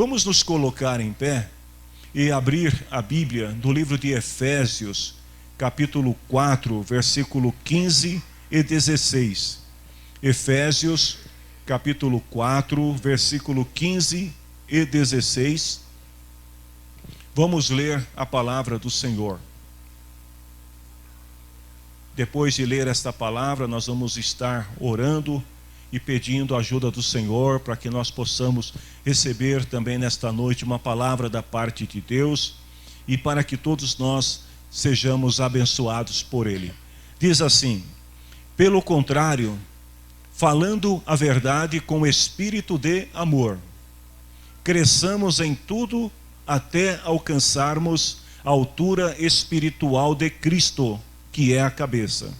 Vamos nos colocar em pé e abrir a Bíblia do livro de Efésios, capítulo 4, versículo 15 e 16. Efésios, capítulo 4, versículo 15 e 16. Vamos ler a palavra do Senhor. Depois de ler esta palavra, nós vamos estar orando e pedindo a ajuda do Senhor para que nós possamos receber também nesta noite uma palavra da parte de Deus e para que todos nós sejamos abençoados por Ele. Diz assim: pelo contrário, falando a verdade com espírito de amor, cresçamos em tudo até alcançarmos a altura espiritual de Cristo, que é a cabeça.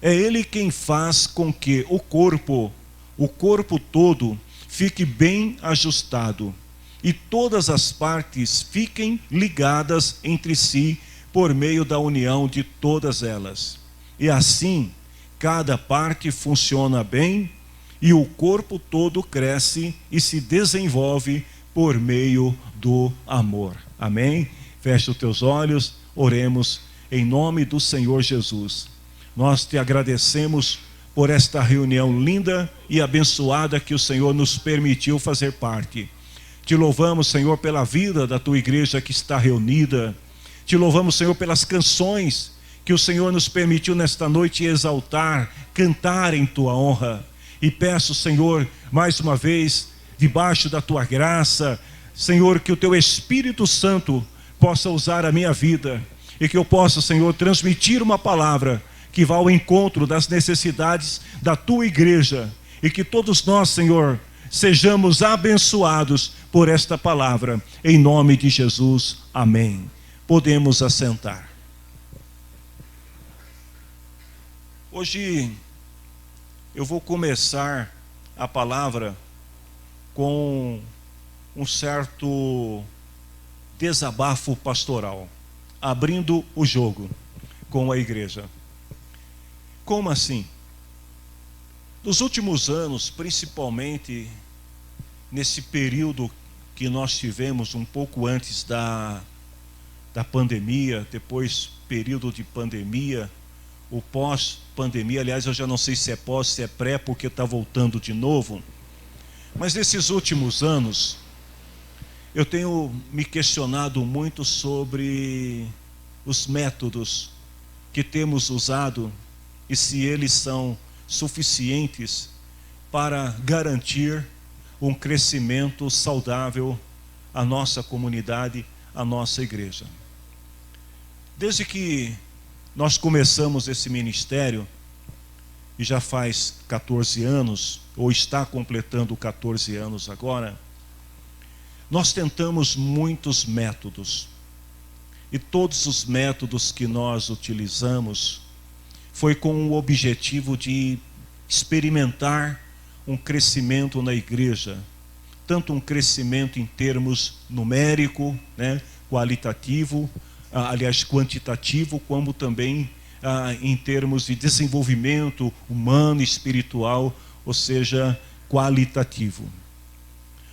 É Ele quem faz com que o corpo todo, fique bem ajustado e todas as partes fiquem ligadas entre si por meio da união de todas elas. E assim, cada parte funciona bem e o corpo todo cresce e se desenvolve por meio do amor. Amém? Feche os teus olhos, oremos em nome do Senhor Jesus. Nós te agradecemos por esta reunião linda e abençoada que o Senhor nos permitiu fazer parte. Te louvamos, Senhor, pela vida da tua igreja que está reunida. Te louvamos, Senhor, pelas canções que o Senhor nos permitiu nesta noite exaltar, cantar em tua honra. E peço, Senhor, mais uma vez, debaixo da tua graça, Senhor, que o teu Espírito Santo possa usar a minha vida e que eu possa, Senhor, transmitir uma palavra que vá ao encontro das necessidades da tua igreja e que todos nós, Senhor, sejamos abençoados por esta palavra, em nome de Jesus, amém. Podemos assentar. Hoje eu vou começar a palavra com um certo desabafo pastoral, abrindo o jogo com a igreja. Como assim? Nos últimos anos, principalmente nesse período que nós tivemos um pouco antes da pandemia, depois período de pandemia, o pós-pandemia, aliás, eu já não sei se é pós, se é pré, porque está voltando de novo. Mas nesses últimos anos, eu tenho me questionado muito sobre os métodos que temos usado e se eles são suficientes para garantir um crescimento saudável à nossa comunidade, à nossa igreja. Desde que nós começamos esse ministério, e já faz 14 anos, ou está completando 14 anos agora, nós tentamos muitos métodos. E todos os métodos que nós utilizamos foi com o objetivo de experimentar um crescimento na igreja, tanto um crescimento em termos numérico, qualitativo, quantitativo, como também em termos de desenvolvimento humano, espiritual, ou seja, qualitativo.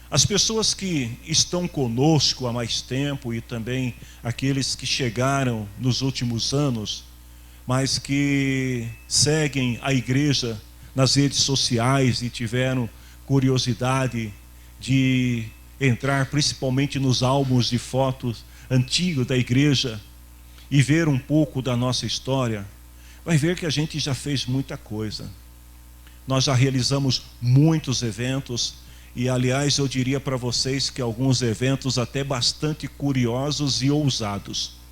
As pessoas que estão conosco há mais tempo e também aqueles que chegaram nos últimos anos, mas que seguem a igreja nas redes sociais e tiveram curiosidade de entrar principalmente nos álbuns de fotos antigos da igreja e ver um pouco da nossa história, vai ver que a gente já fez muita coisa. Nós já realizamos muitos eventos e, aliás, eu diria para vocês que alguns eventos até bastante curiosos e ousados.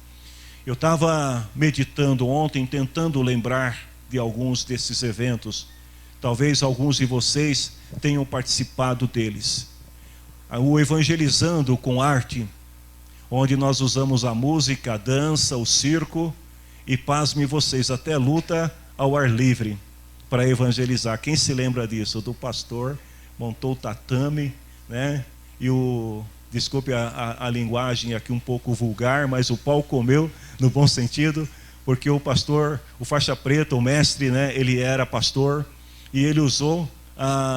Eu estava meditando ontem, tentando lembrar de alguns desses eventos. Talvez alguns de vocês tenham participado deles. O Evangelizando com Arte, onde nós usamos a música, a dança, o circo e, pasme vocês, até luta ao ar livre para evangelizar. Quem se lembra disso? Do pastor montou o tatame, e desculpe a linguagem aqui um pouco vulgar, mas o pau comeu no bom sentido, porque o pastor, o faixa preta, o mestre, ele era pastor, e ele usou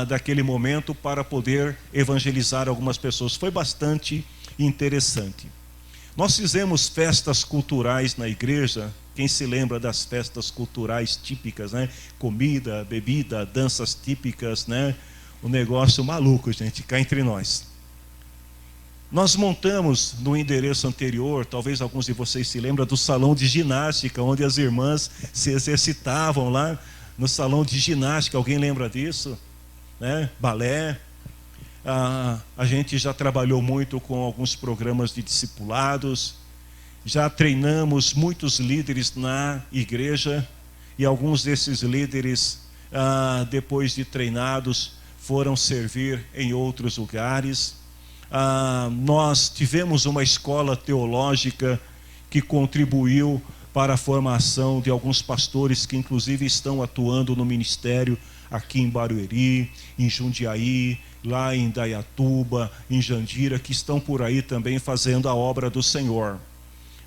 daquele momento para poder evangelizar algumas pessoas. Foi bastante interessante. Nós fizemos festas culturais na igreja. Quem se lembra das festas culturais típicas, né? Comida, bebida, danças típicas, né? Um negócio maluco, gente, cá entre nós. Nós montamos no endereço anterior, talvez alguns de vocês se lembram, do salão de ginástica, onde as irmãs se exercitavam lá no salão de ginástica. Alguém lembra disso? Né? Balé. A gente já trabalhou muito com alguns programas de discipulados, já treinamos muitos líderes na igreja, e alguns desses líderes, depois de treinados, foram servir em outros lugares. Nós tivemos uma escola teológica que contribuiu para a formação de alguns pastores que inclusive estão atuando no ministério aqui em Barueri, em Jundiaí, lá em Indaiatuba, em Jandira, que estão por aí também fazendo a obra do Senhor.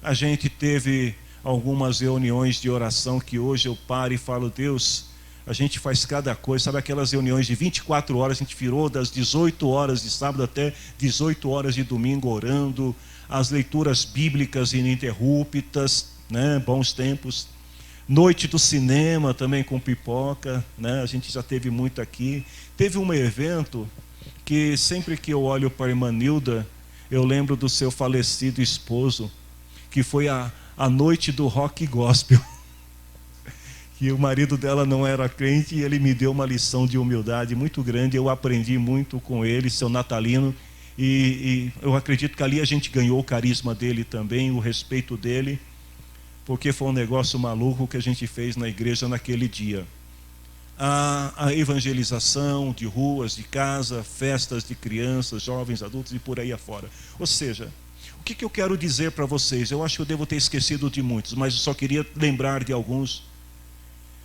A gente teve algumas reuniões de oração que hoje eu paro e falo, Deus, a gente faz cada coisa, sabe aquelas reuniões de 24 horas, a gente virou das 18 horas de sábado até 18 horas de domingo orando, as leituras bíblicas ininterruptas, né? Bons tempos. Noite do cinema também com pipoca, né? A gente já teve muito aqui. Teve um evento que sempre que eu olho para a irmã Nilda, eu lembro do seu falecido esposo, que foi a noite do rock gospel. Que o marido dela não era crente e ele me deu uma lição de humildade muito grande. Eu aprendi muito com ele, seu natalino, e eu acredito que ali a gente ganhou o carisma dele também, o respeito dele, porque foi um negócio maluco que a gente fez na igreja naquele dia. A evangelização de ruas, de casa, festas de crianças, jovens, adultos e por aí afora. Ou seja, o que eu quero dizer para vocês? Eu acho que eu devo ter esquecido de muitos, mas eu só queria lembrar de alguns,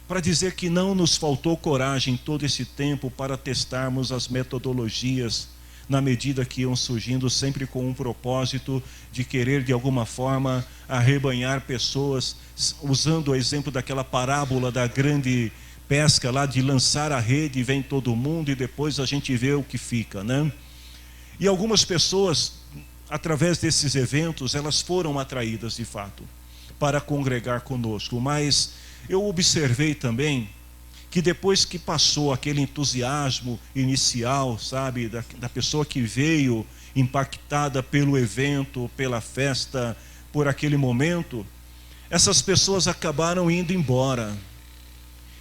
para dizer que não nos faltou coragem todo esse tempo para testarmos as metodologias, na medida que iam surgindo, sempre com um propósito de querer de alguma forma arrebanhar pessoas, usando o exemplo daquela parábola da grande pesca lá, de lançar a rede e vem todo mundo e depois a gente vê o que fica, né? E algumas pessoas, através desses eventos, elas foram atraídas de fato para congregar conosco, mas eu observei também que depois que passou aquele entusiasmo inicial, sabe, da pessoa que veio impactada pelo evento, pela festa, por aquele momento, essas pessoas acabaram indo embora.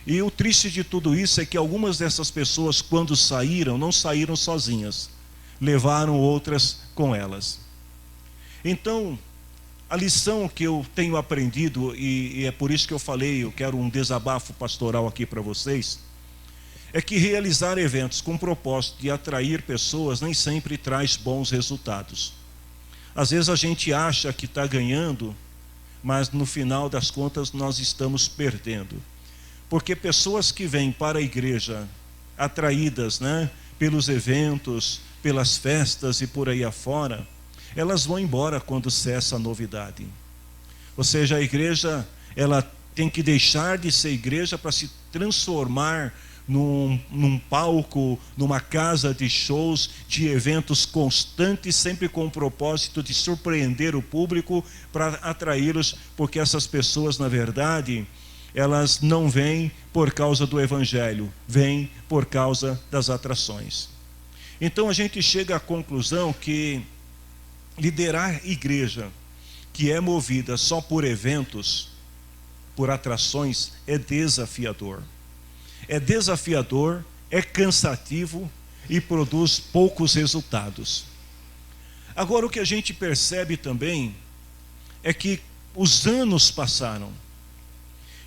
E o triste de tudo isso é que algumas dessas pessoas, quando saíram, não saíram sozinhas, levaram outras com elas. Então, a lição que eu tenho aprendido, e é por isso que eu falei, eu quero um desabafo pastoral aqui para vocês, é que realizar eventos com o propósito de atrair pessoas nem sempre traz bons resultados. Às vezes a gente acha que está ganhando, mas no final das contas nós estamos perdendo. Porque pessoas que vêm para a igreja atraídas, né, pelos eventos, pelas festas e por aí afora, elas vão embora quando cessa a novidade. Ou seja, a igreja, ela tem que deixar de ser igreja para se transformar num palco, numa casa de shows, de eventos constantes, sempre com o propósito de surpreender o público, para atraí-los, porque essas pessoas, na verdade, elas não vêm por causa do evangelho, vêm por causa das atrações. Então a gente chega à conclusão que liderar igreja que é movida só por eventos, por atrações, é desafiador. É desafiador, é cansativo e produz poucos resultados. Agora, o que a gente percebe também é que os anos passaram.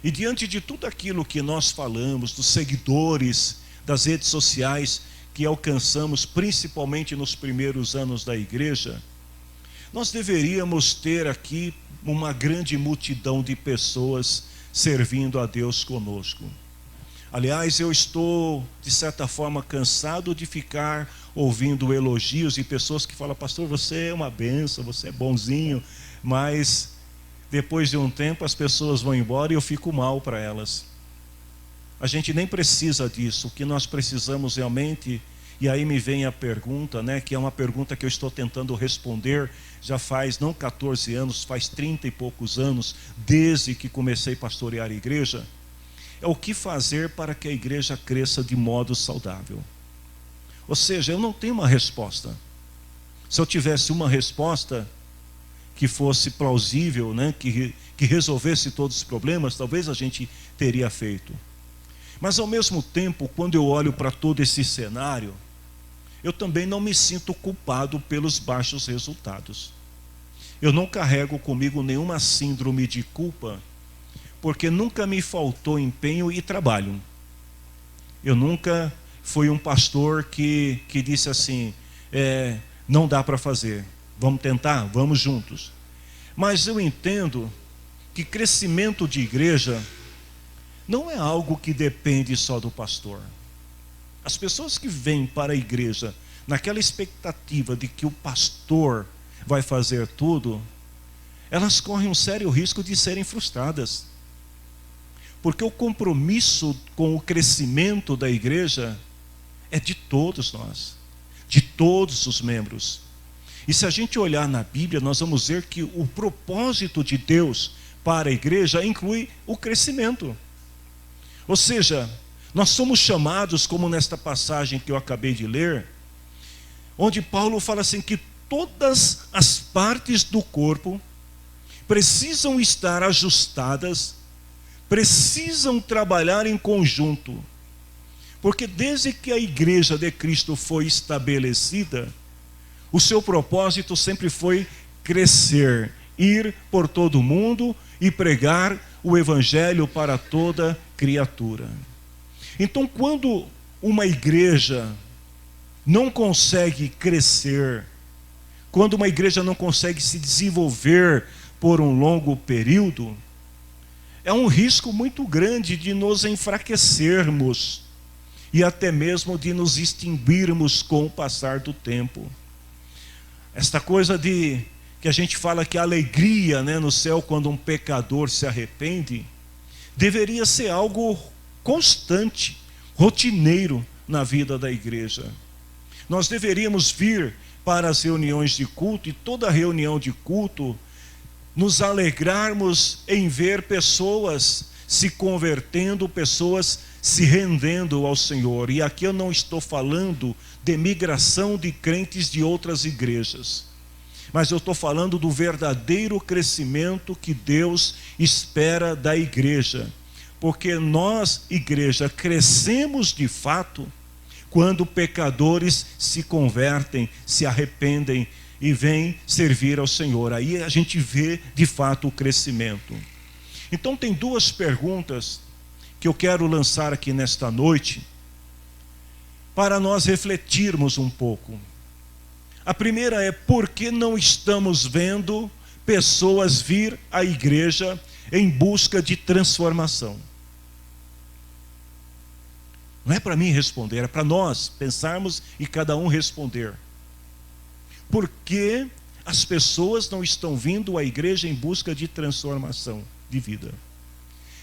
E diante de tudo aquilo que nós falamos, dos seguidores, das redes sociais que alcançamos, principalmente nos primeiros anos da igreja, nós deveríamos ter aqui uma grande multidão de pessoas servindo a Deus conosco. Aliás, eu estou, de certa forma, cansado de ficar ouvindo elogios de pessoas que falam, pastor, você é uma benção, você é bonzinho, mas depois de um tempo as pessoas vão embora e eu fico mal para elas. A gente nem precisa disso. O que nós precisamos realmente, e aí me vem a pergunta, né, que é uma pergunta que eu estou tentando responder já faz não 14 anos, faz 30 e poucos anos, desde que comecei a pastorear a igreja, é o que fazer para que a igreja cresça de modo saudável. Ou seja, eu não tenho uma resposta. Se eu tivesse uma resposta que fosse plausível, né, que resolvesse todos os problemas, talvez a gente teria feito. Mas ao mesmo tempo, quando eu olho para todo esse cenário, eu também não me sinto culpado pelos baixos resultados. Eu não carrego comigo nenhuma síndrome de culpa, porque nunca me faltou empenho e trabalho. Eu nunca fui um pastor que disse assim, não dá para fazer, vamos tentar, vamos juntos. Mas eu entendo que crescimento de igreja não é algo que depende só do pastor. As pessoas que vêm para a igreja naquela expectativa de que o pastor vai fazer tudo, elas correm um sério risco de serem frustradas. Porque o compromisso com o crescimento da igreja é de todos nós, de todos os membros. E se a gente olhar na Bíblia, nós vamos ver que o propósito de Deus para a igreja inclui o crescimento. Ou seja, nós somos chamados, como nesta passagem que eu acabei de ler, onde Paulo fala assim que todas as partes do corpo precisam estar ajustadas, precisam trabalhar em conjunto. Porque desde que a igreja de Cristo foi estabelecida, o seu propósito sempre foi crescer, ir por todo o mundo e pregar o evangelho para toda criatura. Então, quando uma igreja não consegue crescer, quando uma igreja não consegue se desenvolver por um longo período, é um risco muito grande de nos enfraquecermos e até mesmo de nos extinguirmos com o passar do tempo. Esta coisa que a gente fala que a alegria, né, no céu quando um pecador se arrepende, deveria ser algo constante, rotineiro na vida da igreja. Nós deveríamos vir para as reuniões de culto, e toda reunião de culto, nos alegrarmos em ver pessoas se convertendo, pessoas se rendendo ao Senhor. E aqui eu não estou falando de migração de crentes de outras igrejas, mas eu estou falando do verdadeiro crescimento que Deus espera da igreja. Porque nós, igreja, crescemos de fato quando pecadores se convertem, se arrependem e vêm servir ao Senhor. Aí a gente vê de fato o crescimento. Então tem duas perguntas que eu quero lançar aqui nesta noite, para nós refletirmos um pouco. A primeira é: por que não estamos vendo pessoas vir à igreja em busca de transformação? Não é para mim responder, é para nós pensarmos e cada um responder. Por que as pessoas não estão vindo à igreja em busca de transformação de vida?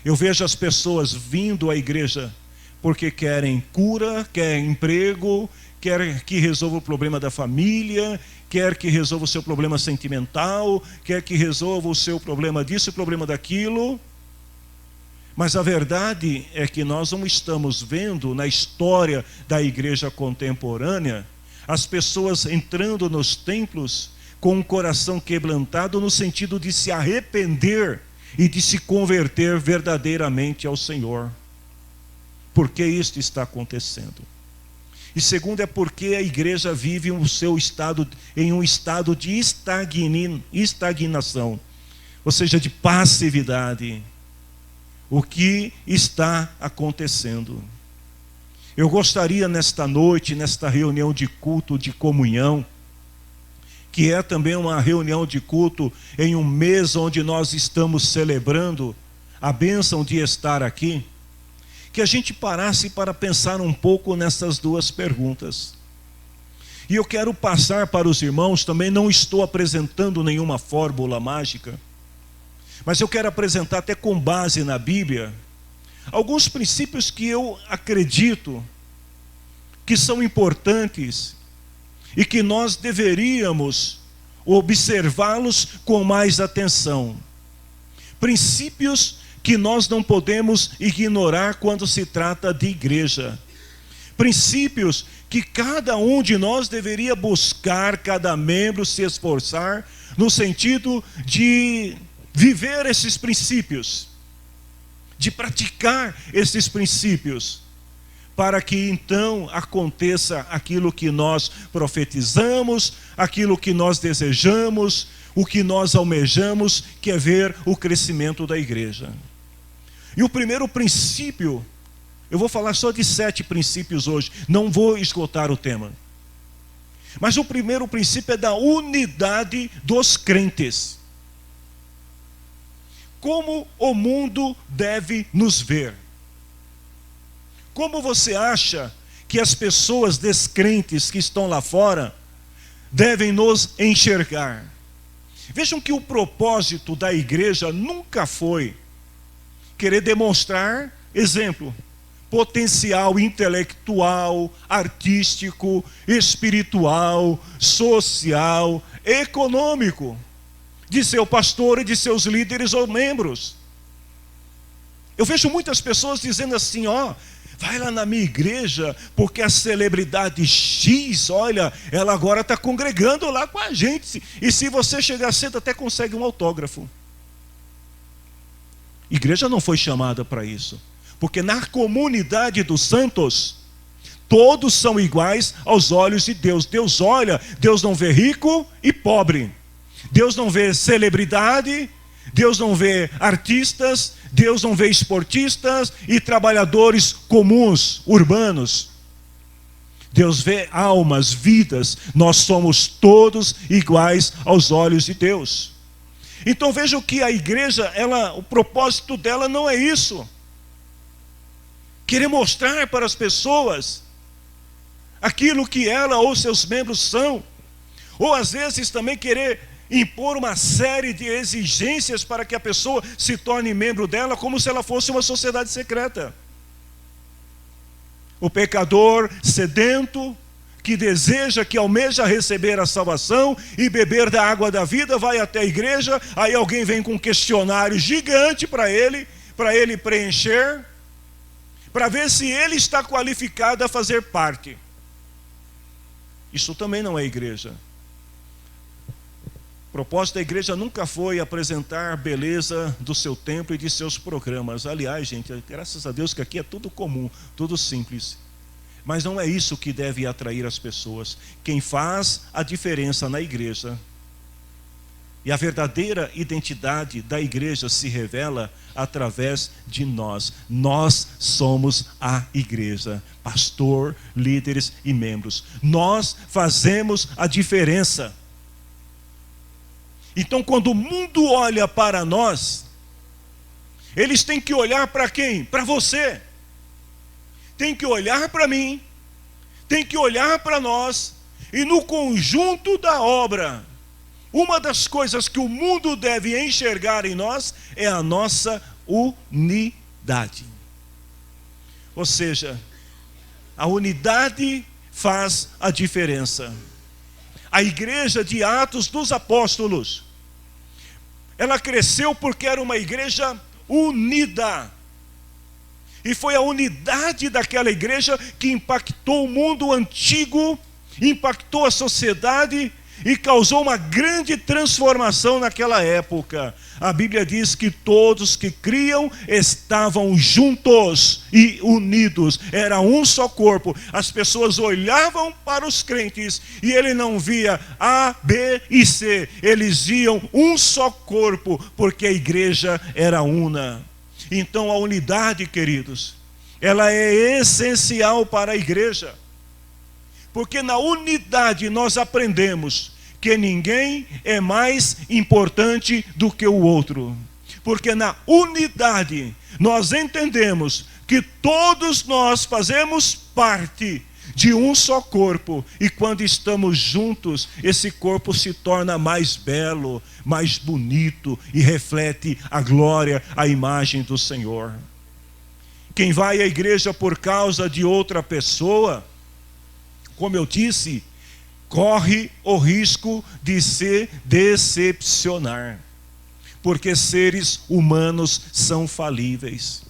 Eu vejo as pessoas vindo à igreja porque querem cura, querem emprego, querem que resolva o problema da família, quer que resolva o seu problema sentimental, quer que resolva o seu problema disso e o problema daquilo. Mas a verdade é que nós não estamos vendo na história da igreja contemporânea as pessoas entrando nos templos com um coração quebrantado no sentido de se arrepender e de se converter verdadeiramente ao Senhor. Por que isto está acontecendo? E segundo é porque a igreja vive em um estado de estagnação, ou seja, de passividade. O que está acontecendo? Eu gostaria nesta noite, nesta reunião de culto de comunhão, que é também uma reunião de culto em um mês onde nós estamos celebrando a bênção de estar aqui, que a gente parasse para pensar um pouco nessas duas perguntas. E eu quero passar para os irmãos, também não estou apresentando nenhuma fórmula mágica, mas eu quero apresentar até com base na Bíblia, alguns princípios que eu acredito que são importantes e que nós deveríamos observá-los com mais atenção. Princípios que nós não podemos ignorar quando se trata de igreja. Princípios que cada um de nós deveria buscar, cada membro se esforçar, no sentido de viver esses princípios, de praticar esses princípios, para que então aconteça aquilo que nós profetizamos, aquilo que nós desejamos, o que nós almejamos, que é ver o crescimento da igreja. E o primeiro princípio, eu vou falar só de 7 princípios hoje, não vou esgotar o tema. Mas o primeiro princípio é da unidade dos crentes. Como o mundo deve nos ver? Como você acha que as pessoas descrentes que estão lá fora devem nos enxergar? Vejam que o propósito da igreja nunca foi querer demonstrar, exemplo, potencial intelectual, artístico, espiritual, social, econômico de seu pastor e de seus líderes ou membros. Eu vejo muitas pessoas dizendo assim, vai lá na minha igreja, porque a celebridade X, olha, ela agora está congregando lá com a gente. E se você chegar cedo, até consegue um autógrafo. Igreja não foi chamada para isso. Porque na comunidade dos santos, todos são iguais aos olhos de Deus. Deus olha, Deus não vê rico e pobre. Deus não vê celebridade, Deus não vê artistas, Deus não vê esportistas e trabalhadores comuns, urbanos. Deus vê almas, vidas. Nós somos todos iguais aos olhos de Deus. Então vejam que a igreja, o propósito dela não é isso. Querer mostrar para as pessoas aquilo que ela ou seus membros são. Ou às vezes também querer impor uma série de exigências para que a pessoa se torne membro dela, como se ela fosse uma sociedade secreta. O pecador sedento, que deseja, que almeja receber a salvação e beber da água da vida, vai até a igreja, aí alguém vem com um questionário gigante para ele preencher, para ver se ele está qualificado a fazer parte. Isso também não é igreja. O propósito da igreja nunca foi apresentar beleza do seu templo e de seus programas. Aliás, gente, graças a Deus que aqui é tudo comum, tudo simples. Mas não é isso que deve atrair as pessoas. Quem faz a diferença na igreja, e a verdadeira identidade da igreja se revela através de nós. Nós somos a igreja, pastor, líderes e membros. Nós fazemos a diferença. Então, quando o mundo olha para nós, eles têm que olhar para quem? Para você. Tem que olhar para mim, tem que olhar para nós, e no conjunto da obra, uma das coisas que o mundo deve enxergar em nós é a nossa unidade. Ou seja, a unidade faz a diferença. A igreja de Atos dos Apóstolos, ela cresceu porque era uma igreja unida. E foi a unidade daquela igreja que impactou o mundo antigo, impactou a sociedade e causou uma grande transformação naquela época. A Bíblia diz que todos que criam estavam juntos e unidos. Era um só corpo. As pessoas olhavam para os crentes e ele não via A, B e C. Eles viam um só corpo, porque a igreja era una. Então a unidade, queridos, ela é essencial para a igreja. Porque na unidade nós aprendemos que ninguém é mais importante do que o outro. Porque na unidade nós entendemos que todos nós fazemos parte de um só corpo. E quando estamos juntos, esse corpo se torna mais belo, mais bonito e reflete a glória, a imagem do Senhor. Quem vai à igreja por causa de outra pessoa, como eu disse, corre o risco de se decepcionar, porque seres humanos são falíveis.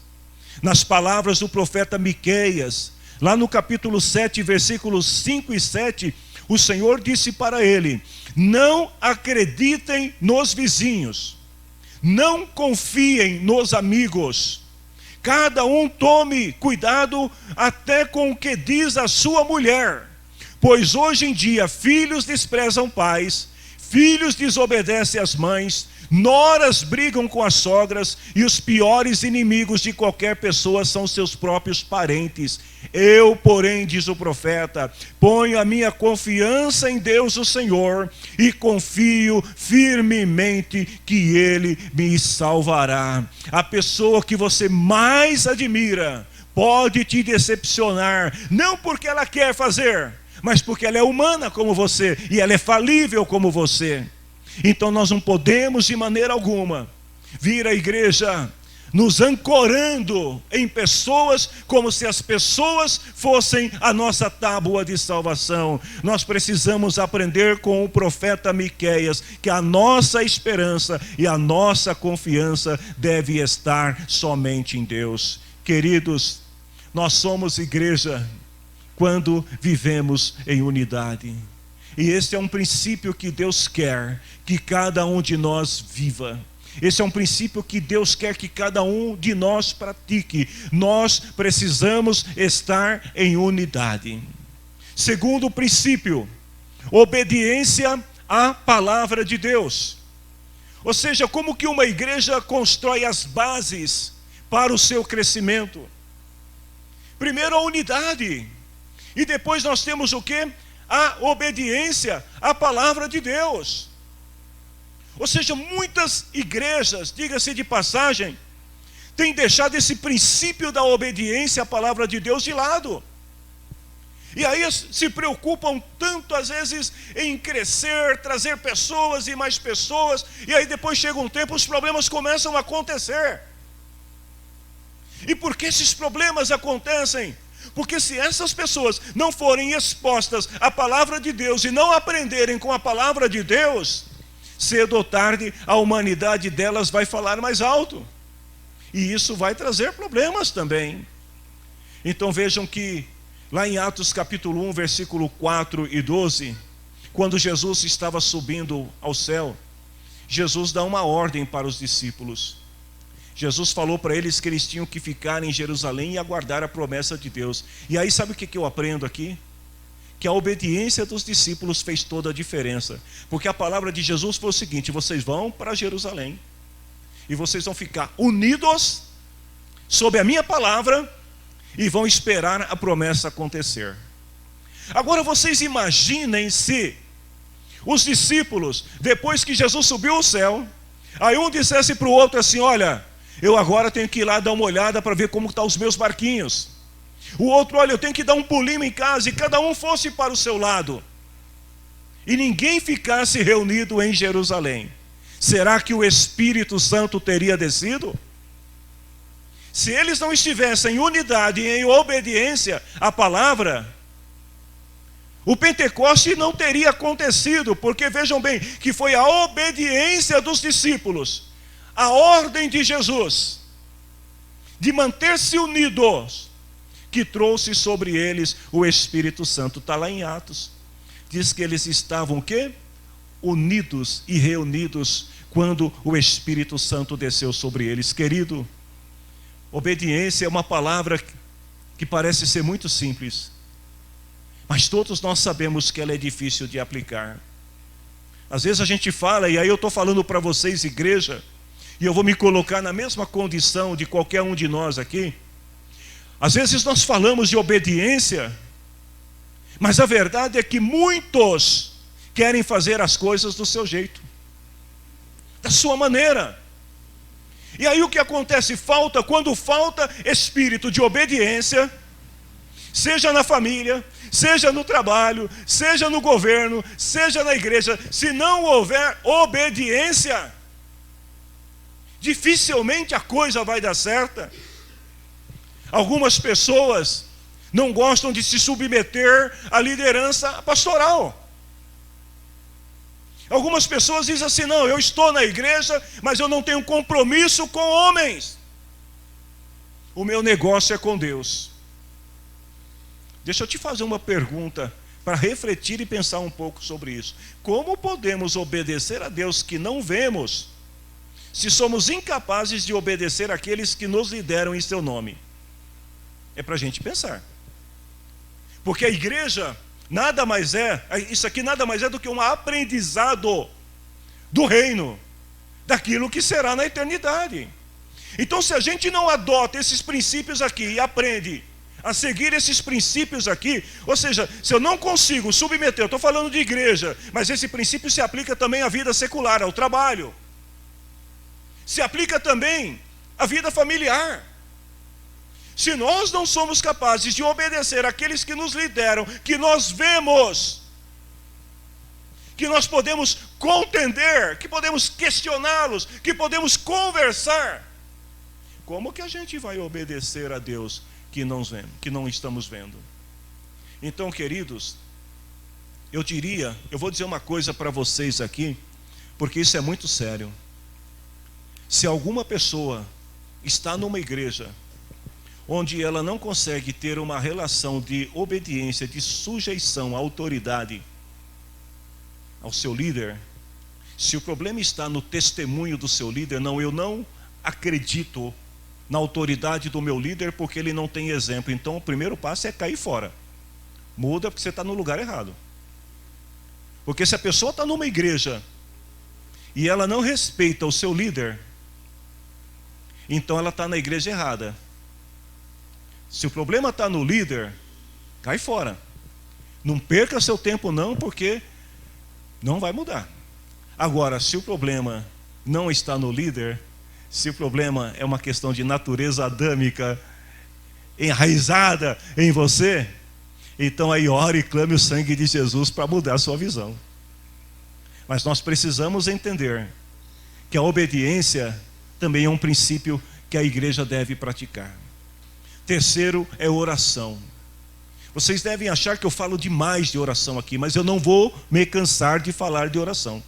Nas palavras do profeta Miqueias, lá no capítulo 7, versículos 5 e 7, o Senhor disse para ele: não acreditem nos vizinhos, não confiem nos amigos, cada um tome cuidado até com o que diz a sua mulher, pois hoje em dia filhos desprezam pais, filhos desobedecem às mães, noras brigam com as sogras, e os piores inimigos de qualquer pessoa são seus próprios parentes. Eu, porém, diz o profeta, ponho a minha confiança em Deus o Senhor, e confio firmemente que Ele me salvará. A pessoa que você mais admira pode te decepcionar, não porque ela quer fazer, mas porque ela é humana como você, e ela é falível como você. Então nós não podemos de maneira alguma vir à igreja nos ancorando em pessoas, como se as pessoas fossem a nossa tábua de salvação. Nós precisamos aprender com o profeta Miqueias que a nossa esperança e a nossa confiança deve estar somente em Deus. Queridos, nós somos igreja quando vivemos em unidade. E esse é um princípio que Deus quer que cada um de nós viva. Esse é um princípio que Deus quer que cada um de nós pratique. Nós precisamos estar em unidade. Segundo princípio, obediência à palavra de Deus. Ou seja, como que uma igreja constrói as bases para o seu crescimento? Primeiro a unidade. E depois nós temos o quê? A obediência à palavra de Deus. Ou seja, muitas igrejas, diga-se de passagem, têm deixado esse princípio da obediência à palavra de Deus de lado. E aí se preocupam tanto às vezes em crescer, trazer pessoas e mais pessoas, e aí depois chega um tempo, os problemas começam a acontecer. E por que esses problemas acontecem? Porque se essas pessoas não forem expostas à palavra de Deus e não aprenderem com a palavra de Deus, cedo ou tarde a humanidade delas vai falar mais alto. E isso vai trazer problemas também. Então vejam que lá em Atos capítulo 1, versículo 4 e 12, quando Jesus estava subindo ao céu, Jesus dá uma ordem para os discípulos. Jesus falou para eles que eles tinham que ficar em Jerusalém e aguardar a promessa de Deus. E aí sabe o que eu aprendo aqui? Que a obediência dos discípulos fez toda a diferença. Porque a palavra de Jesus foi o seguinte: vocês vão para Jerusalém e vocês vão ficar unidos sob a minha palavra e vão esperar a promessa acontecer. Agora vocês imaginem se os discípulos, depois que Jesus subiu ao céu, aí um dissesse para o outro assim: olha, eu agora tenho que ir lá dar uma olhada para ver como estão os meus barquinhos. O outro, olha, eu tenho que dar um pulinho em casa, e cada um fosse para o seu lado. E ninguém ficasse reunido em Jerusalém. Será que o Espírito Santo teria descido? Se eles não estivessem em unidade e em obediência à palavra, o Pentecoste não teria acontecido, porque vejam bem, que foi a obediência dos discípulos, a ordem de Jesus, de manter-se unidos, que trouxe sobre eles o Espírito Santo. Está lá em Atos. Diz que eles estavam o quê? Unidos e reunidos quando o Espírito Santo desceu sobre eles. Querido, obediência é uma palavra que parece ser muito simples, mas todos nós sabemos que ela é difícil de aplicar. Às vezes a gente fala, e aí eu estou falando para vocês, igreja, e eu vou me colocar na mesma condição de qualquer um de nós aqui. Às vezes nós falamos de obediência, mas a verdade é que muitos querem fazer as coisas do seu jeito, da sua maneira. E aí o que acontece? Quando falta espírito de obediência, seja na família, seja no trabalho, seja no governo, seja na igreja, se não houver obediência, dificilmente a coisa vai dar certa. Algumas pessoas não gostam de se submeter à liderança pastoral. Algumas pessoas dizem assim: não, eu estou na igreja, mas eu não tenho compromisso com homens. O meu negócio é com Deus. Deixa eu te fazer uma pergunta para refletir e pensar um pouco sobre isso. Como podemos obedecer a Deus que não vemos, se somos incapazes de obedecer àqueles que nos lideram em seu nome? É para a gente pensar. Porque a igreja nada mais é, isso aqui nada mais é do que um aprendizado do reino, daquilo que será na eternidade. Então, se a gente não adota esses princípios aqui e aprende a seguir esses princípios aqui, ou seja, se eu não consigo submeter, eu estou falando de igreja, mas esse princípio se aplica também à vida secular, ao trabalho, se aplica também à vida familiar. Se nós não somos capazes de obedecer àqueles que nos lideram, que nós vemos, que nós podemos contender, que podemos questioná-los, que podemos conversar, como que a gente vai obedecer a Deus que não estamos vendo? Então, queridos, eu vou dizer uma coisa para vocês aqui, porque isso é muito sério. Se alguma pessoa está numa igreja onde ela não consegue ter uma relação de obediência, de sujeição à autoridade, ao seu líder, se o problema está no testemunho do seu líder, eu não acredito na autoridade do meu líder porque ele não tem exemplo. Então o primeiro passo é cair fora. Muda, porque você está no lugar errado. Porque se a pessoa está numa igreja e ela não respeita o seu líder, então ela está na igreja errada. Se o problema está no líder, cai fora. Não perca seu tempo não, porque não vai mudar. Agora, se o problema não está no líder, se o problema é uma questão de natureza adâmica, enraizada em você, então aí ore e clame o sangue de Jesus para mudar a sua visão. Mas nós precisamos entender que a obediência também é um princípio que a igreja deve praticar. Terceiro é oração. Vocês devem achar que eu falo demais de oração aqui, mas eu não vou me cansar de falar de oração.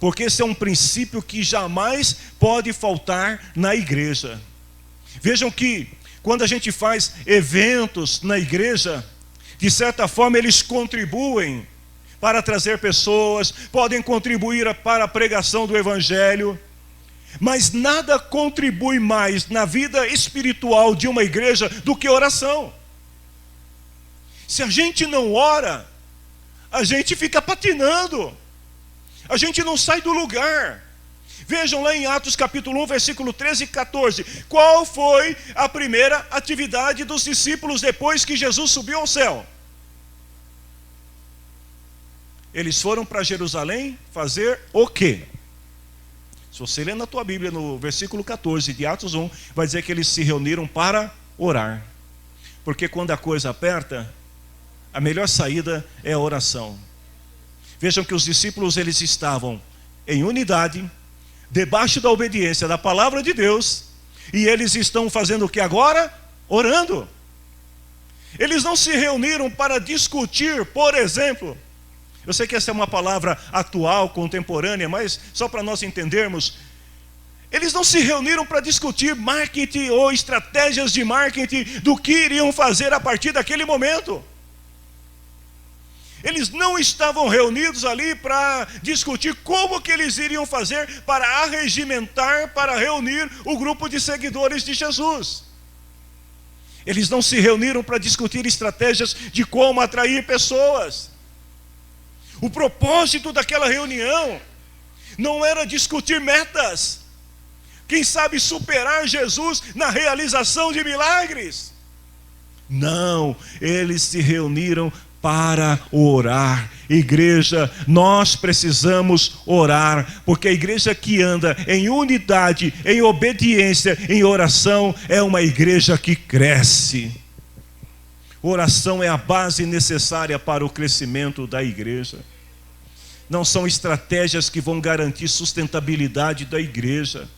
Porque esse é um princípio que jamais pode faltar na igreja. Vejam que quando a gente faz eventos na igreja, de certa forma eles contribuem para trazer pessoas, podem contribuir para a pregação do evangelho, mas nada contribui mais na vida espiritual de uma igreja do que oração. Se a gente não ora, a gente fica patinando, a gente não sai do lugar. Vejam lá em Atos capítulo 1, versículo 13 e 14. Qual foi a primeira atividade dos discípulos depois que Jesus subiu ao céu? Eles foram para Jerusalém fazer o quê? Se você ler na tua Bíblia, no versículo 14 de Atos 1, vai dizer que eles se reuniram para orar. Porque quando a coisa aperta, a melhor saída é a oração. Vejam que os discípulos, eles estavam em unidade, debaixo da obediência da palavra de Deus, e eles estão fazendo o que agora? Orando. Eles não se reuniram para discutir, por exemplo, eu sei que essa é uma palavra atual, contemporânea, mas só para nós entendermos, eles não se reuniram para discutir marketing ou estratégias de marketing do que iriam fazer a partir daquele momento. Eles não estavam reunidos ali para discutir como que eles iriam fazer para arregimentar, para reunir o grupo de seguidores de Jesus. Eles não se reuniram para discutir estratégias de como atrair pessoas. O propósito daquela reunião não era discutir metas, quem sabe superar Jesus na realização de milagres. Não, eles se reuniram para orar. Igreja, nós precisamos orar, porque a igreja que anda em unidade, em obediência, em oração, é uma igreja que cresce. Oração é a base necessária para o crescimento da igreja. Não são estratégias que vão garantir sustentabilidade da igreja,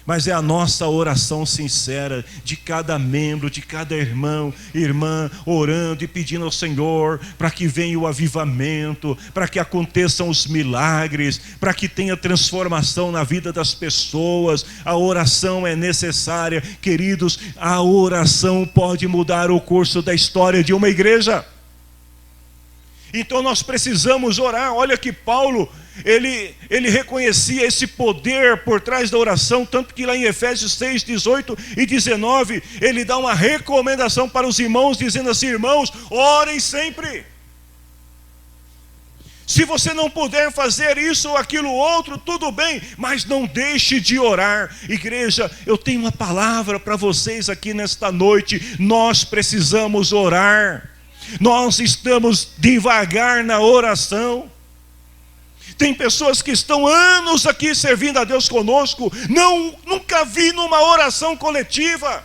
mas é a nossa oração sincera de cada membro, de cada irmão, irmã, orando e pedindo ao Senhor para que venha o avivamento, para que aconteçam os milagres, para que tenha transformação na vida das pessoas. A oração é necessária, queridos. A oração pode mudar o curso da história de uma igreja. Então nós precisamos orar. Olha que Paulo, ele reconhecia esse poder por trás da oração, tanto que lá em Efésios 6, 18 e 19, ele dá uma recomendação para os irmãos, dizendo assim: irmãos, orem sempre. Se você não puder fazer isso ou aquilo outro, tudo bem, mas não deixe de orar. Igreja, eu tenho uma palavra para vocês aqui nesta noite. Nós precisamos orar. Nós estamos devagar na oração. Tem pessoas que estão anos aqui servindo a Deus conosco, nunca vi numa oração coletiva.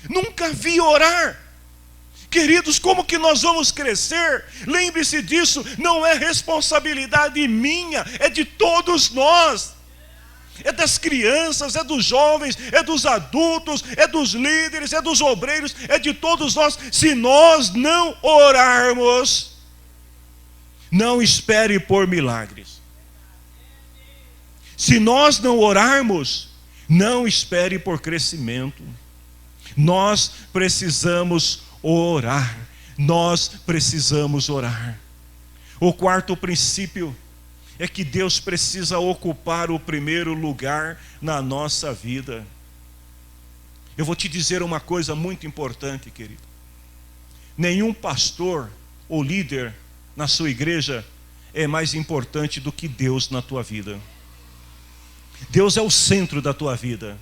Nunca vi orar. Queridos, como que nós vamos crescer? Lembre-se disso, não é responsabilidade minha, é de todos nós. É das crianças, é dos jovens, é dos adultos, é dos líderes, é dos obreiros, é de todos nós. Se nós não orarmos, não espere por milagres. Se nós não orarmos, não espere por crescimento. Nós precisamos orar. Nós precisamos orar. O quarto princípio é que Deus precisa ocupar o primeiro lugar na nossa vida. Eu vou te dizer uma coisa muito importante, querido. Nenhum pastor ou líder na sua igreja é mais importante do que Deus na tua vida. Deus é o centro da tua vida.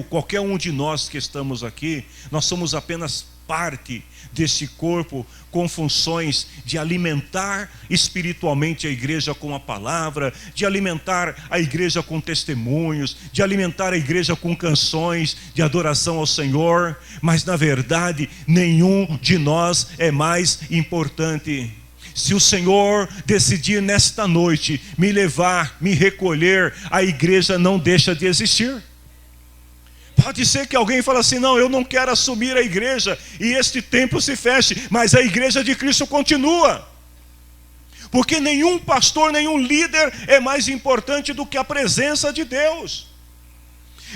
Qualquer um de nós que estamos aqui, nós somos apenas parte desse corpo com funções de alimentar espiritualmente a igreja com a palavra, de alimentar a igreja com testemunhos, de alimentar a igreja com canções de adoração ao Senhor, mas na verdade nenhum de nós é mais importante. Se o Senhor decidir nesta noite me levar, me recolher, a igreja não deixa de existir. Pode ser que alguém fale assim: não, eu não quero assumir a igreja e este templo se feche, mas a igreja de Cristo continua. Porque nenhum pastor, nenhum líder é mais importante do que a presença de Deus.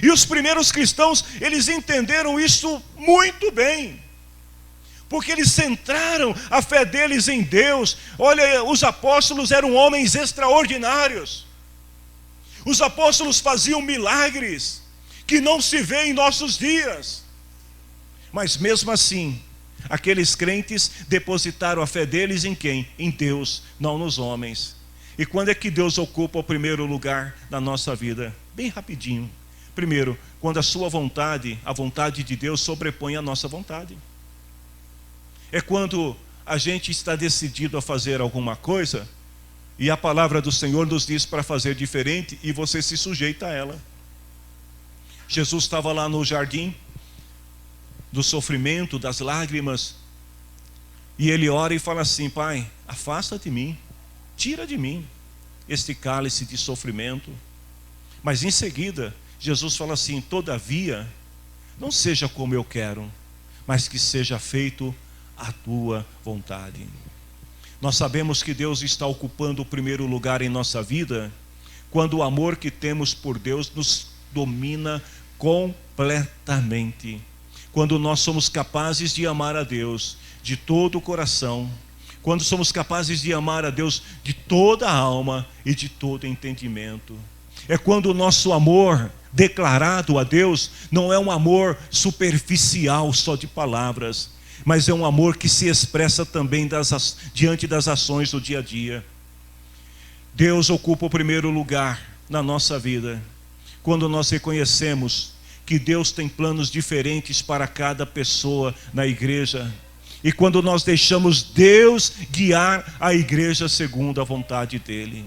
E os primeiros cristãos, eles entenderam isso muito bem, porque eles centraram a fé deles em Deus. Olha, os apóstolos eram homens extraordinários. Os apóstolos faziam milagres que não se vê em nossos dias. Mas mesmo assim, aqueles crentes depositaram a fé deles em quem? Em Deus, não nos homens. E quando é que Deus ocupa o primeiro lugar na nossa vida? Bem rapidinho. Primeiro, quando a sua vontade, a vontade de Deus sobrepõe a nossa vontade. É quando a gente está decidido a fazer alguma coisa e a palavra do Senhor nos diz para fazer diferente e você se sujeita a ela. Jesus estava lá no jardim do sofrimento, das lágrimas, e ele ora e fala assim: Pai, afasta de mim, tira de mim este cálice de sofrimento. Mas em seguida, Jesus fala assim: todavia, não seja como eu quero, mas que seja feito a tua vontade. Nós sabemos que Deus está ocupando o primeiro lugar em nossa vida quando o amor que temos por Deus nos domina completamente. Quando nós somos capazes de amar a Deus de todo o coração, quando somos capazes de amar a Deus de toda a alma e de todo entendimento. É quando o nosso amor declarado a Deus não é um amor superficial só de palavras, mas é um amor que se expressa também diante das ações do dia a dia. Deus ocupa o primeiro lugar na nossa vida quando nós reconhecemos que Deus tem planos diferentes para cada pessoa na igreja, e quando nós deixamos Deus guiar a igreja segundo a vontade dEle.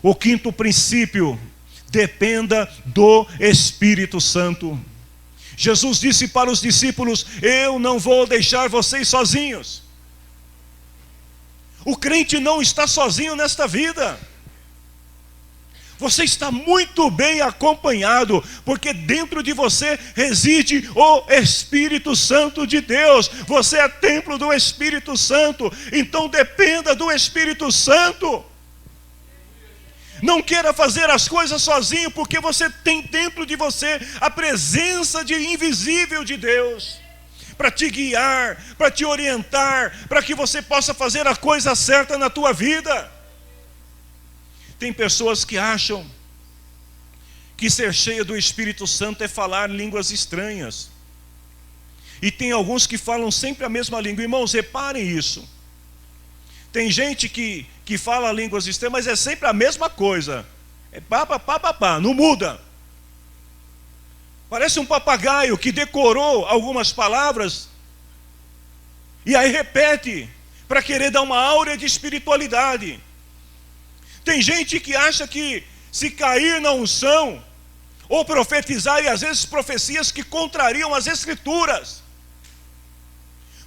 O quinto princípio: dependa do Espírito Santo. Jesus disse para os discípulos: eu não vou deixar vocês sozinhos. O crente não está sozinho nesta vida. Você está muito bem acompanhado, porque dentro de você reside o Espírito Santo de Deus. Você é templo do Espírito Santo, então dependa do Espírito Santo. Não queira fazer as coisas sozinho, porque você tem dentro de você a presença invisível de Deus, para te guiar, para te orientar, para que você possa fazer a coisa certa na tua vida. Tem pessoas que acham que ser cheio do Espírito Santo é falar línguas estranhas. E tem alguns que falam sempre a mesma língua. Irmãos, reparem isso. Tem gente que fala línguas estranhas, mas é sempre a mesma coisa. É pá, pá, pá, pá, pá, não muda. Parece um papagaio que decorou algumas palavras e aí repete para querer dar uma áurea de espiritualidade. Tem gente que acha que se cair na unção, ou profetizar, e às vezes profecias que contrariam as Escrituras.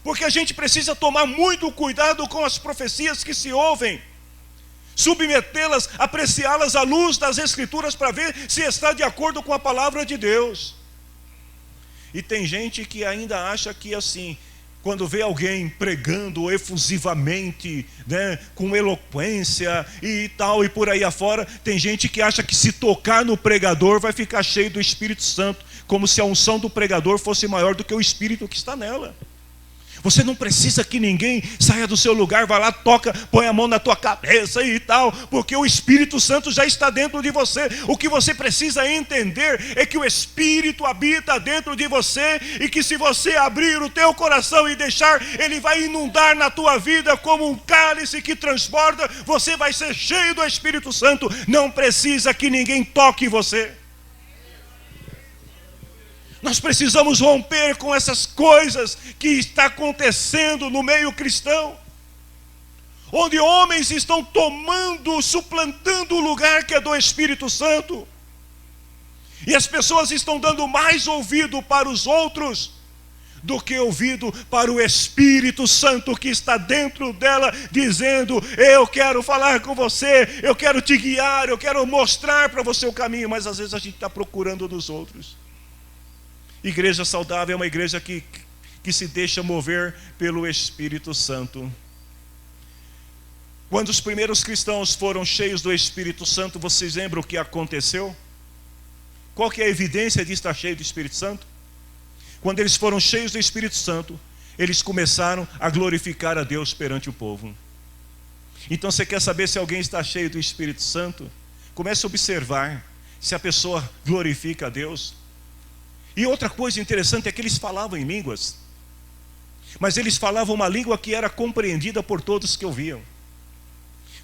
Porque a gente precisa tomar muito cuidado com as profecias que se ouvem, submetê-las, apreciá-las à luz das Escrituras para ver se está de acordo com a palavra de Deus. E tem gente que ainda acha que assim, quando vê alguém pregando efusivamente, né, com eloquência e tal, e por aí afora, tem gente que acha que se tocar no pregador vai ficar cheio do Espírito Santo, como se a unção do pregador fosse maior do que o Espírito que está nela. Você não precisa que ninguém saia do seu lugar, vá lá, toca, põe a mão na tua cabeça e tal, porque o Espírito Santo já está dentro de você. O que você precisa entender é que o Espírito habita dentro de você, e que se você abrir o teu coração e deixar, ele vai inundar na tua vida como um cálice que transborda. Você vai ser cheio do Espírito Santo. Não precisa que ninguém toque você. Nós precisamos romper com essas coisas que está acontecendo no meio cristão, onde homens estão suplantando o lugar que é do Espírito Santo, e as pessoas estão dando mais ouvido para os outros do que ouvido para o Espírito Santo que está dentro dela, dizendo: eu quero falar com você, eu quero te guiar, eu quero mostrar para você o caminho. Mas às vezes a gente está procurando nos outros. Igreja saudável é uma igreja que se deixa mover pelo Espírito Santo. Quando os primeiros cristãos foram cheios do Espírito Santo, vocês lembram o que aconteceu? Qual que é a evidência de estar cheio do Espírito Santo? Quando eles foram cheios do Espírito Santo, eles começaram a glorificar a Deus perante o povo. Então, você quer saber se alguém está cheio do Espírito Santo? Comece a observar se a pessoa glorifica a Deus. E outra coisa interessante é que eles falavam em línguas, mas eles falavam uma língua que era compreendida por todos que ouviam.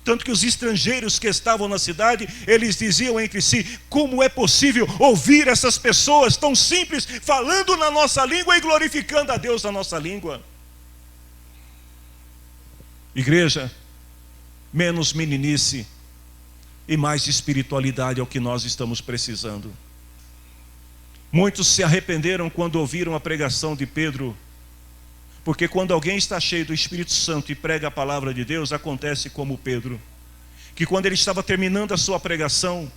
Tanto que os estrangeiros que estavam na cidade, eles diziam entre si: como é possível ouvir essas pessoas tão simples, falando na nossa língua e glorificando a Deus na nossa língua? Igreja, menos meninice e mais espiritualidade é o que nós estamos precisando. Muitos se arrependeram quando ouviram a pregação de Pedro, porque quando alguém está cheio do Espírito Santo e prega a palavra de Deus, acontece como Pedro, que quando ele estava terminando a sua pregação,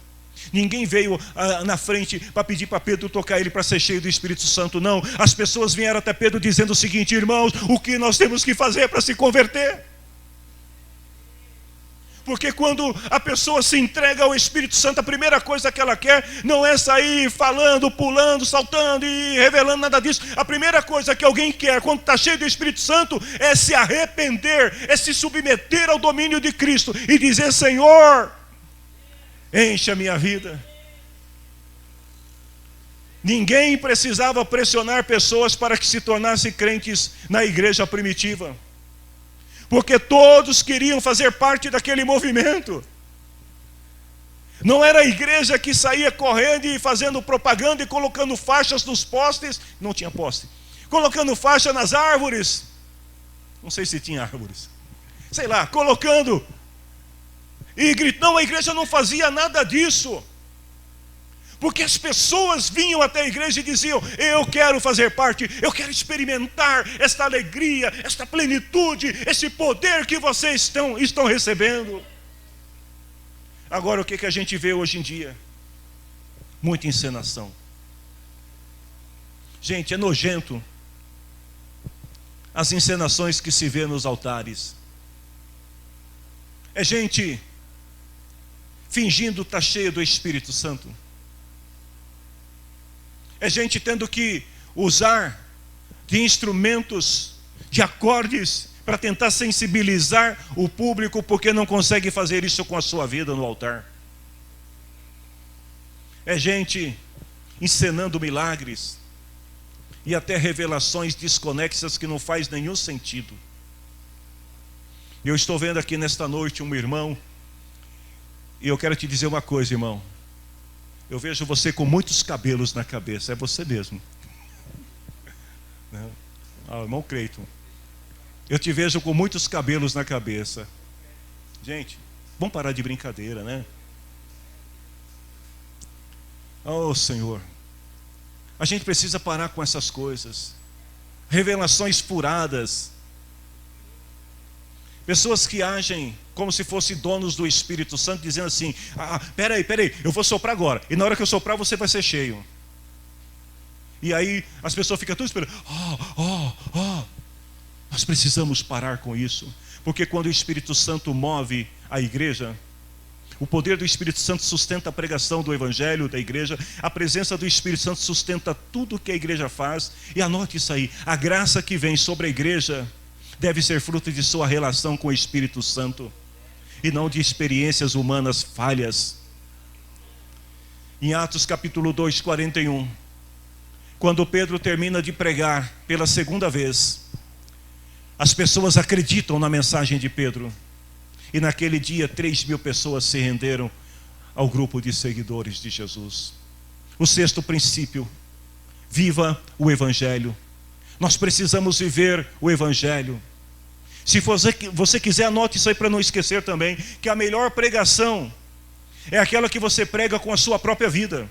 ninguém veio na frente para pedir para Pedro tocar ele para ser cheio do Espírito Santo, não. As pessoas vieram até Pedro dizendo o seguinte: irmãos, o que nós temos que fazer para se converter? Porque quando a pessoa se entrega ao Espírito Santo, a primeira coisa que ela quer não é sair falando, pulando, saltando e revelando nada disso. A primeira coisa que alguém quer quando está cheio do Espírito Santo é se arrepender, é se submeter ao domínio de Cristo e dizer: Senhor, enche a minha vida. Ninguém precisava pressionar pessoas para que se tornassem crentes na igreja primitiva, porque todos queriam fazer parte daquele movimento. Não era a igreja que saía correndo e fazendo propaganda e colocando faixas nos postes. Não tinha poste. Colocando faixa nas árvores. Não sei se tinha árvores. Sei lá, colocando. E gritando. Não, a igreja não fazia nada disso. Porque as pessoas vinham até a igreja e diziam: eu quero fazer parte, eu quero experimentar esta alegria, esta plenitude, esse poder que vocês estão recebendo. Agora, o que a gente vê hoje em dia? Muita encenação. Gente, é nojento as encenações que se vê nos altares. É gente fingindo estar cheio do Espírito Santo. É gente tendo que usar de instrumentos, de acordes, para tentar sensibilizar o público, porque não consegue fazer isso com a sua vida no altar. É gente encenando milagres e até revelações desconexas que não faz nenhum sentido. Eu estou vendo aqui nesta noite um irmão, e eu quero te dizer uma coisa, irmão. Eu vejo você com muitos cabelos na cabeça, é você mesmo. Irmão Creiton, eu te vejo com muitos cabelos na cabeça. Gente, vamos parar de brincadeira, né? Oh, Senhor, a gente precisa parar com essas coisas. Revelações furadas. Pessoas que agem como se fossem donos do Espírito Santo, dizendo assim: peraí, eu vou soprar agora, e na hora que eu soprar você vai ser cheio. E aí as pessoas ficam tudo esperando. Nós precisamos parar com isso, porque quando o Espírito Santo move a igreja, o poder do Espírito Santo sustenta a pregação do Evangelho da igreja, a presença do Espírito Santo sustenta tudo que a igreja faz. E anote isso aí: a graça que vem sobre a igreja deve ser fruto de sua relação com o Espírito Santo, e não de experiências humanas falhas. Em Atos capítulo 2, 41, quando Pedro termina de pregar pela segunda vez, as pessoas acreditam na mensagem de Pedro. E naquele dia 3.000 pessoas se renderam ao grupo de seguidores de Jesus. O sexto princípio: viva o Evangelho. Nós precisamos viver o Evangelho. Se você quiser, anote isso aí para não esquecer também, que a melhor pregação é aquela que você prega com a sua própria vida.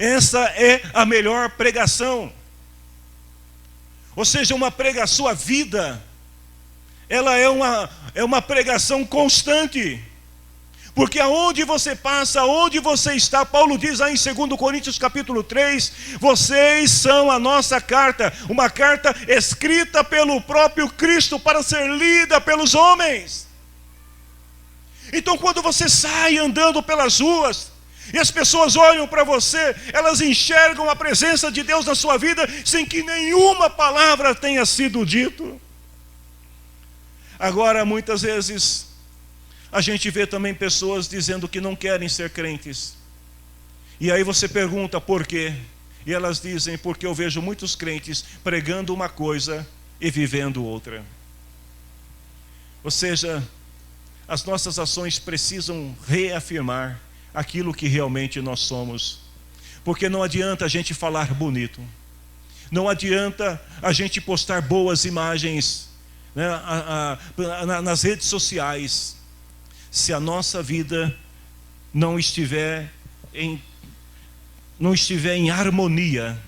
Essa é a melhor pregação. Ou seja, a sua vida, ela é uma pregação constante. Porque aonde você passa, aonde você está, Paulo diz aí em 2 Coríntios capítulo 3, vocês são a nossa carta, uma carta escrita pelo próprio Cristo para ser lida pelos homens. Então quando você sai andando pelas ruas, e as pessoas olham para você, elas enxergam a presença de Deus na sua vida, sem que nenhuma palavra tenha sido dito. Agora, muitas vezes, a gente vê também pessoas dizendo que não querem ser crentes. E aí você pergunta por quê? E elas dizem: porque eu vejo muitos crentes pregando uma coisa e vivendo outra. Ou seja, as nossas ações precisam reafirmar aquilo que realmente nós somos. Porque não adianta a gente falar bonito, não adianta a gente postar boas imagens, né, nas redes sociais, se a nossa vida não estiver em harmonia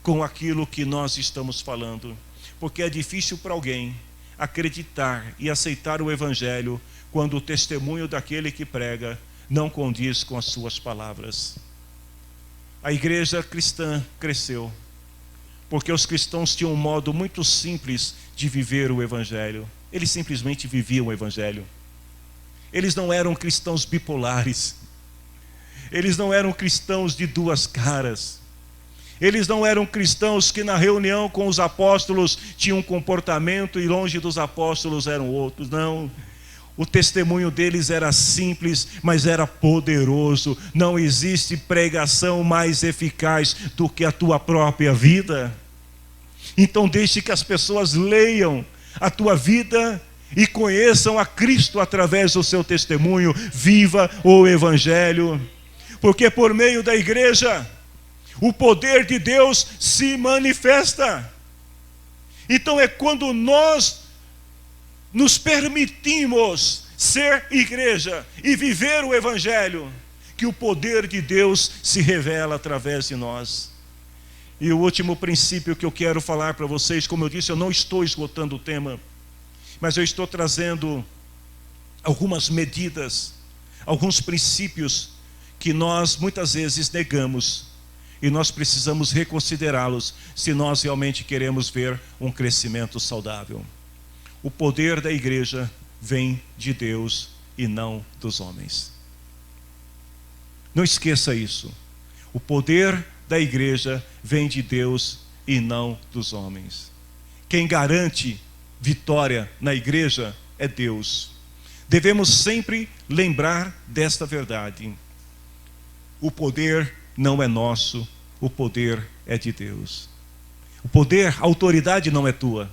com aquilo que nós estamos falando. Porque é difícil para alguém acreditar e aceitar o Evangelho quando o testemunho daquele que prega não condiz com as suas palavras. A igreja cristã cresceu porque os cristãos tinham um modo muito simples de viver o Evangelho. Eles simplesmente viviam o Evangelho. Eles não eram cristãos bipolares. Eles não eram cristãos de duas caras. Eles não eram cristãos que na reunião com os apóstolos tinham um comportamento e longe dos apóstolos eram outros. Não. O testemunho deles era simples, mas era poderoso. Não existe pregação mais eficaz do que a tua própria vida. Então deixe que as pessoas leiam a tua vida e conheçam a Cristo através do seu testemunho. Viva o Evangelho. Porque por meio da igreja, o poder de Deus se manifesta. Então é quando nós nos permitimos ser igreja e viver o Evangelho, que o poder de Deus se revela através de nós. E o último princípio que eu quero falar para vocês, como eu disse, eu não estou esgotando o tema, mas eu estou trazendo algumas medidas, alguns princípios que nós muitas vezes negamos, e nós precisamos reconsiderá-los se nós realmente queremos ver um crescimento saudável. O poder da igreja vem de Deus e não dos homens. Não esqueça isso. O poder da igreja vem de Deus e não dos homens. Quem garante vitória na igreja é Deus. Devemos sempre lembrar desta verdade. O poder não é nosso, o poder é de Deus. O poder, a autoridade não é tua.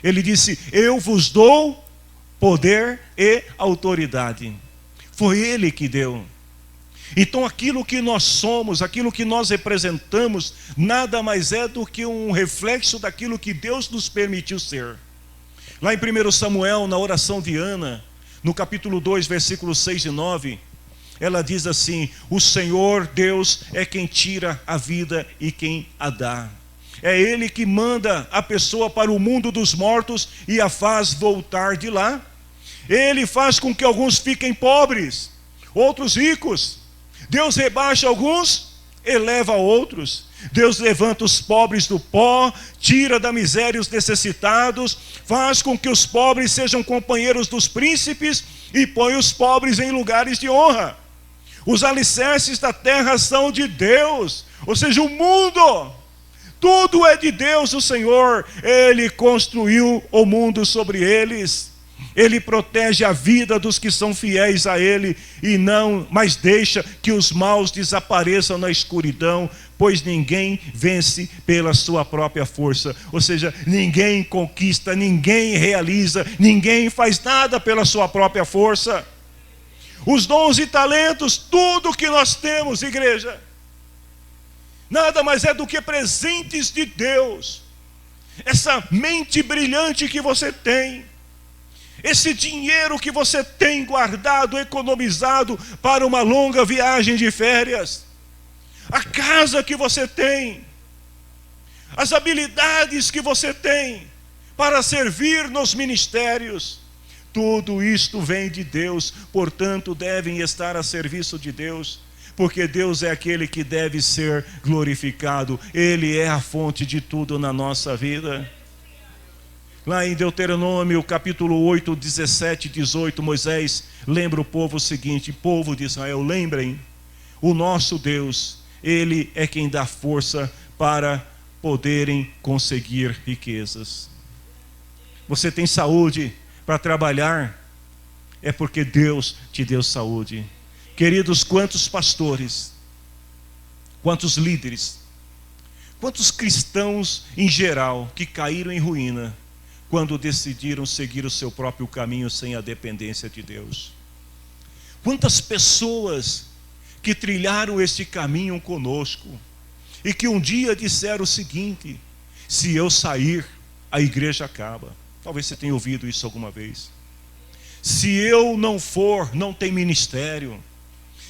Ele disse: eu vos dou poder e autoridade. Foi Ele que deu. Então aquilo que nós somos, aquilo que nós representamos, nada mais é do que um reflexo daquilo que Deus nos permitiu ser. Lá em 1 Samuel, na oração de Ana, no capítulo 2, versículos 6 e 9, ela diz assim: o Senhor Deus é quem tira a vida e quem a dá. É Ele que manda a pessoa para o mundo dos mortos e a faz voltar de lá. Ele faz com que alguns fiquem pobres, outros ricos. Deus rebaixa alguns, eleva outros. Deus levanta os pobres do pó, tira da miséria os necessitados, faz com que os pobres sejam companheiros dos príncipes e põe os pobres em lugares de honra. Os alicerces da terra são de Deus, ou seja, o mundo, tudo é de Deus, o Senhor. Ele construiu o mundo sobre eles. Ele protege a vida dos que são fiéis a Ele e não mais deixa que os maus desapareçam na escuridão, pois ninguém vence pela sua própria força. Ou seja, ninguém conquista, ninguém realiza, ninguém faz nada pela sua própria força. Os dons e talentos, tudo que nós temos, igreja, nada mais é do que presentes de Deus. Essa mente brilhante que você tem, esse dinheiro que você tem guardado, economizado para uma longa viagem de férias, a casa que você tem, as habilidades que você tem para servir nos ministérios, tudo isto vem de Deus, portanto devem estar a serviço de Deus, porque Deus é aquele que deve ser glorificado. Ele é a fonte de tudo na nossa vida. Lá em Deuteronômio, capítulo 8, 17 e 18, Moisés lembra o povo o seguinte: povo de Israel, lembrem, o nosso Deus, Ele é quem dá força para poderem conseguir riquezas. Você tem saúde para trabalhar, é porque Deus te deu saúde. Queridos, quantos pastores, quantos líderes, quantos cristãos em geral que caíram em ruína quando decidiram seguir o seu próprio caminho sem a dependência de Deus. Quantas pessoas que trilharam este caminho conosco e que um dia disseram o seguinte: se eu sair, a igreja acaba. Talvez você tenha ouvido isso alguma vez. Se eu não for, não tem ministério.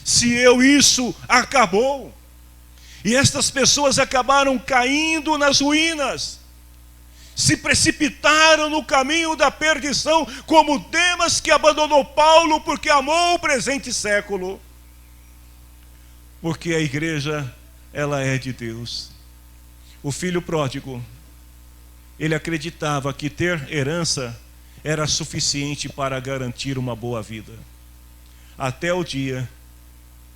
Se eu isso, acabou. E estas pessoas acabaram caindo nas ruínas, se precipitaram no caminho da perdição, como Demas, que abandonou Paulo porque amou o presente século. Porque a igreja, ela é de Deus. O filho pródigo, ele acreditava que ter herança era suficiente para garantir uma boa vida, até o dia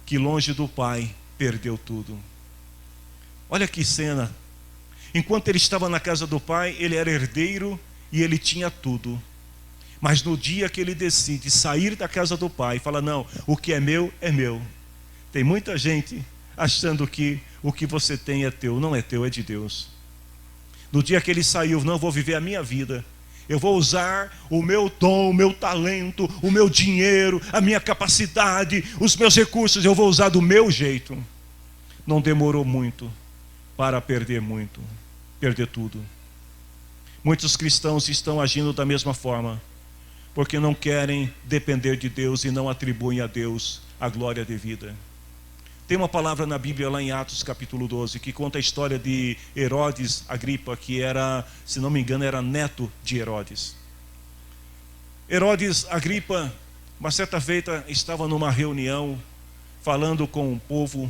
que, longe do pai, perdeu tudo. Olha que cena. Enquanto ele estava na casa do pai, ele era herdeiro e ele tinha tudo. Mas no dia que ele decide sair da casa do pai, fala: não, o que é meu, é meu. Tem muita gente achando que o que você tem é teu. Não é teu, é de Deus. No dia que ele saiu: não, vou viver a minha vida. Eu vou usar o meu dom, o meu talento, o meu dinheiro, a minha capacidade, os meus recursos. Eu vou usar do meu jeito. Não demorou muito para perder tudo. Muitos cristãos estão agindo da mesma forma, porque não querem depender de Deus e não atribuem a Deus a glória devida. Tem uma palavra na Bíblia, lá em Atos capítulo 12, que conta a história de Herodes Agripa, que era, se não me engano, era neto de Herodes. Herodes Agripa Uma certa feita estava numa reunião, falando com o povo,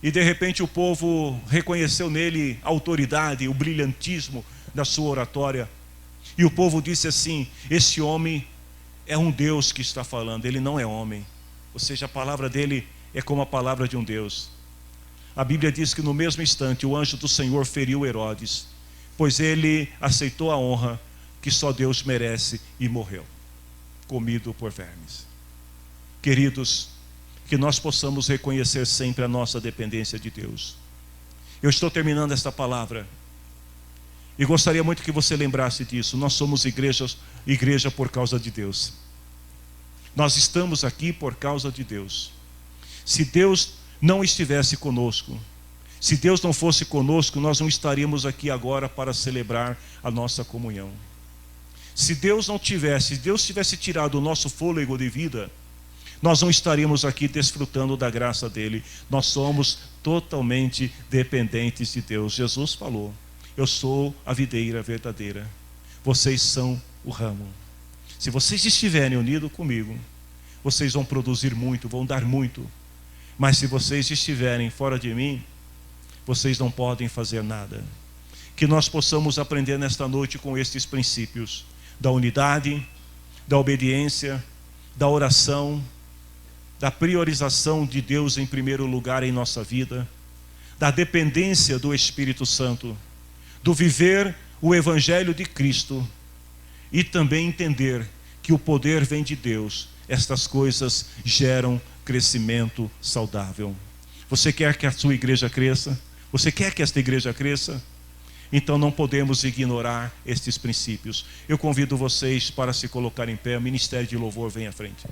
e de repente o povo reconheceu nele a autoridade, o brilhantismo da sua oratória. E o povo disse assim: esse homem é um Deus que está falando, ele não é homem. Ou seja, a palavra dele é como a palavra de um Deus. A Bíblia diz que no mesmo instante o anjo do Senhor feriu Herodes, pois ele aceitou a honra que só Deus merece e morreu, comido por vermes. Queridos, que nós possamos reconhecer sempre a nossa dependência de Deus. Eu estou terminando esta palavra e gostaria muito que você lembrasse disso. Nós somos igreja por causa de Deus. Nós estamos aqui por causa de Deus. Se Deus não estivesse conosco, se Deus não fosse conosco, nós não estaríamos aqui agora para celebrar a nossa comunhão. Se Deus tivesse tirado o nosso fôlego de vida, nós não estaríamos aqui desfrutando da graça dele. Nós somos totalmente dependentes de Deus. Jesus falou: eu sou a videira verdadeira, vocês são o ramo. Se vocês estiverem unidos comigo, vocês vão produzir muito, vão dar muito. Mas se vocês estiverem fora de mim, vocês não podem fazer nada. Que nós possamos aprender nesta noite com estes princípios da unidade, da obediência, da oração, da priorização de Deus em primeiro lugar em nossa vida, da dependência do Espírito Santo, do viver o Evangelho de Cristo e também entender que o poder vem de Deus. Estas coisas geram crescimento saudável. Você quer que a sua igreja cresça? Você quer que esta igreja cresça? Então não podemos ignorar estes princípios. Eu convido vocês para se colocar em pé. O Ministério de Louvor vem à frente.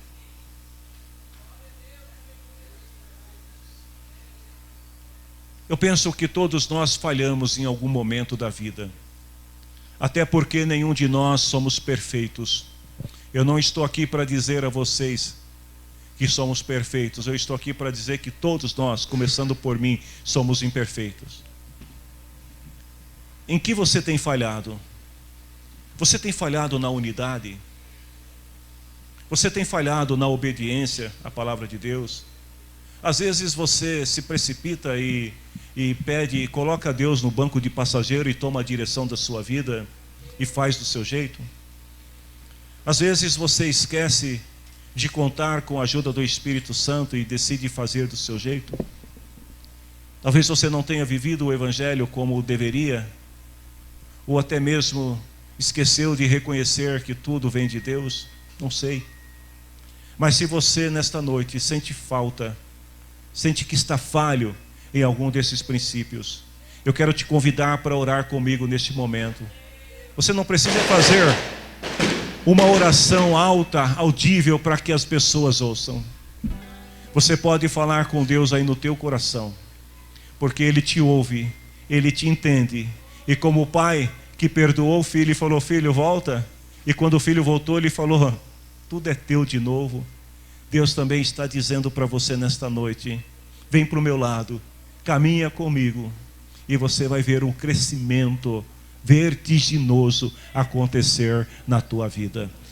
Eu penso que todos nós falhamos em algum momento da vida. Até porque nenhum de nós somos perfeitos. Eu não estou aqui para dizer a vocês que somos perfeitos. Eu estou aqui para dizer que todos nós, começando por mim, somos imperfeitos. Em que você tem falhado? Você tem falhado na unidade? Você tem falhado na obediência à palavra de Deus? Às vezes você se precipita e pede, coloca Deus no banco de passageiro e toma a direção da sua vida e faz do seu jeito. Às vezes você esquece de contar com a ajuda do Espírito Santo e decide fazer do seu jeito. Talvez você não tenha vivido o Evangelho como deveria, ou até mesmo esqueceu de reconhecer que tudo vem de Deus, não sei. Mas se você nesta noite sente falta, sente que está falho em algum desses princípios, eu quero te convidar para orar comigo neste momento. Você não precisa fazer uma oração alta, audível, para que as pessoas ouçam. Você pode falar com Deus aí no teu coração, porque Ele te ouve, Ele te entende. E como o pai que perdoou o filho e falou: filho, volta. E quando o filho voltou, ele falou: tudo é teu de novo. Deus também está dizendo para você nesta noite: vem para o meu lado, caminha comigo, e você vai ver um crescimento vertiginoso acontecer na tua vida.